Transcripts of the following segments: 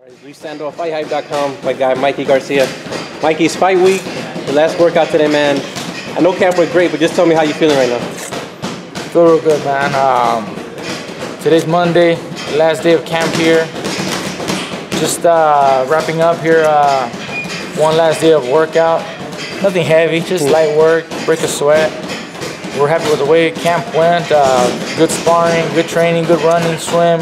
We stand on FightHype.com, my guy Mikey Garcia. Mikey's fight week, the last workout today, man. I know camp went great, but just tell me how you feeling right now. Feel real good, man. Today's Monday, last day of camp here. Just wrapping up here, one last day of workout. Nothing heavy, just light work, break a sweat. We're happy with the way camp went. Good sparring, good training, good running, swim.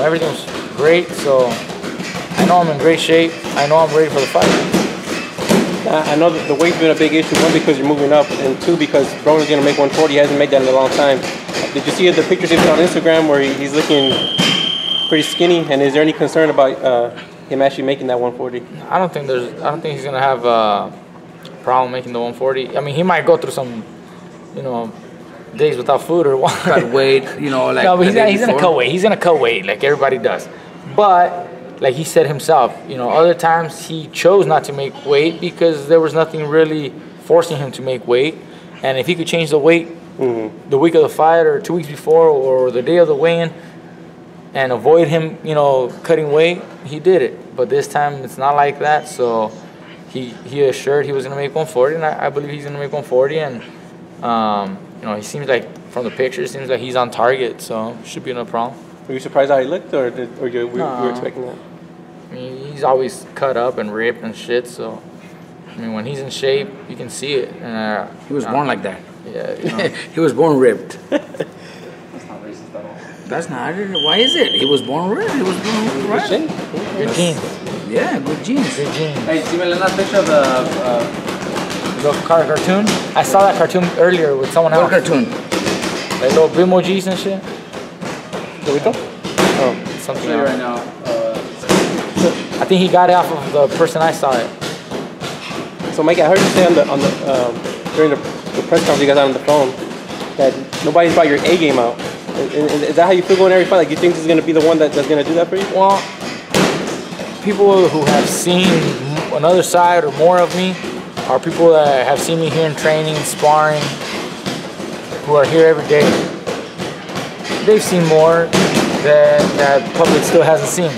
Everything was great. So I know I'm in great shape. I know I'm ready for the fight. I know that the weight's been a big issue. One, because you're moving up, and two, because Broner's gonna make 140. He hasn't made that in a long time. Did you see the pictures he put on Instagram where he's looking pretty skinny? And is there any concern about him actually making that 140? I don't think he's gonna have a problem making the 140. I mean, he might go through some, days without food or what. Cut weight, No, but he's gonna cut weight. He's gonna cut weight like everybody does. But like he said himself, other times he chose not to make weight because there was nothing really forcing him to make weight. And if he could change the weight the week of the fight or 2 weeks before or the day of the weigh-in and avoid him, cutting weight, he did it. But this time it's not like that. So he assured he was gonna make 140, and I believe he's gonna make 140. And he seems like from the picture, it seems like he's on target. So should be no problem. Were you surprised how he looked, or you were expecting that? I mean, he's always cut up and ripped and shit. So I mean, when he's in shape, you can see it. And, he was born like that. Yeah, he was born ripped. That's not racist at all. That's not. Why is it? He was born ripped. He was born ripped. Good genes. Yeah, good genes. Good genes. Hey, see me that picture of the cartoon? I saw that cartoon earlier with someone else. What cartoon? Like little emojis and shit. Oh, something else. Right now. I think he got it off of the person I saw it. So, Mike, I heard you say during the press conference you guys had on the phone that nobody's brought your A game out. Is that how you feel going every fight? Like, you think this is going to be the one that's going to do that for you? Well, people who have seen another side or more of me are people that have seen me here in training, sparring, who are here every day. They've seen more that the public still hasn't seen.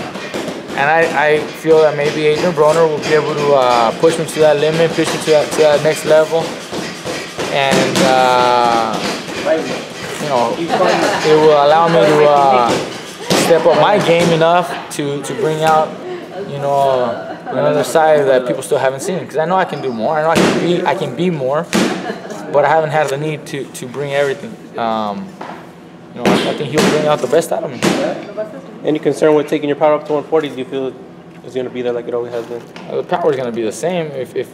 And I feel that maybe Adrien Broner will be able to push me to that limit, push me to that next level. And, it will allow me to step up my game enough to bring out, another side that people still haven't seen. Because I know I can do more. I know I can be more, but I haven't had the need to bring everything. I think he'll bring out the best out of me. Any concern with taking your power up to 140? Do you feel it's going to be there like it always has been? The power is going to be the same. If it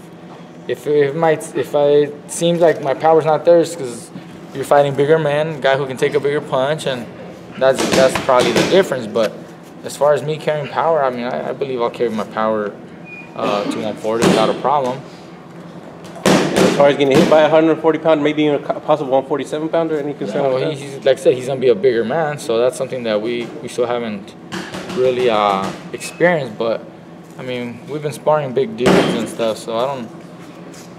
seems like my power's not there, it's because you're fighting bigger men, a guy who can take a bigger punch, and that's probably the difference. But as far as me carrying power, I mean, I believe I'll carry my power to 140 without a problem. As far as getting hit by a 140-pounder, maybe even a possible 147-pounder, any concern with that? He's, like I said, he's going to be a bigger man, so that's something that we still haven't really experienced. But, I mean, we've been sparring big dudes and stuff, so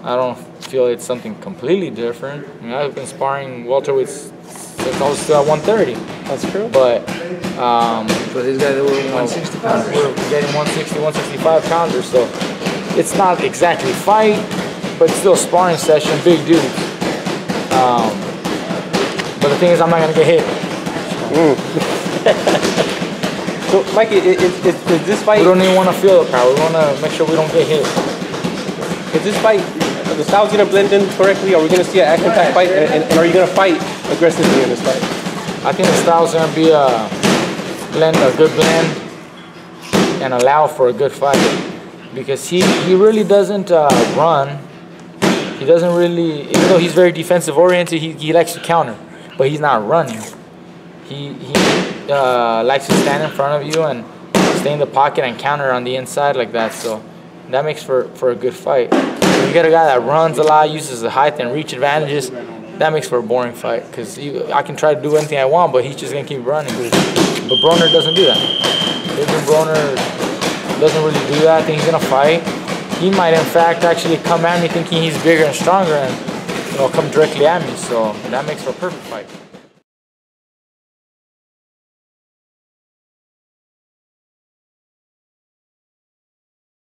I don't feel it's something completely different. I mean, I've been sparring welterweights since I was still at 130. That's true. But so these guys were 160 pounders. We're getting 160, 165 pounders, so it's not exactly fight, but it's still a sparring session, big dudes. But the thing is, I'm not going to get hit. So, Mikey, is this fight... We don't even want to feel the power. We want to make sure we don't get hit. Is this fight, the style's going to blend in correctly? Are we going to see an action-packed fight? And are you going to fight aggressively in this fight? I think the style's going to be a good blend, and allow for a good fight. Because he really doesn't run. He doesn't really, even though he's very defensive oriented, he likes to counter, but he's not running. He likes to stand in front of you and stay in the pocket and counter on the inside like that. So that makes for a good fight. If you get a guy that runs a lot, uses the height and reach advantages, that makes for a boring fight. Because I can try to do anything I want, but he's just gonna keep running. But Broner doesn't do that. Adrien Broner doesn't really do that. I think he's gonna fight. He might, in fact, actually come at me thinking he's bigger and stronger and, come directly at me. So that makes for a perfect fight.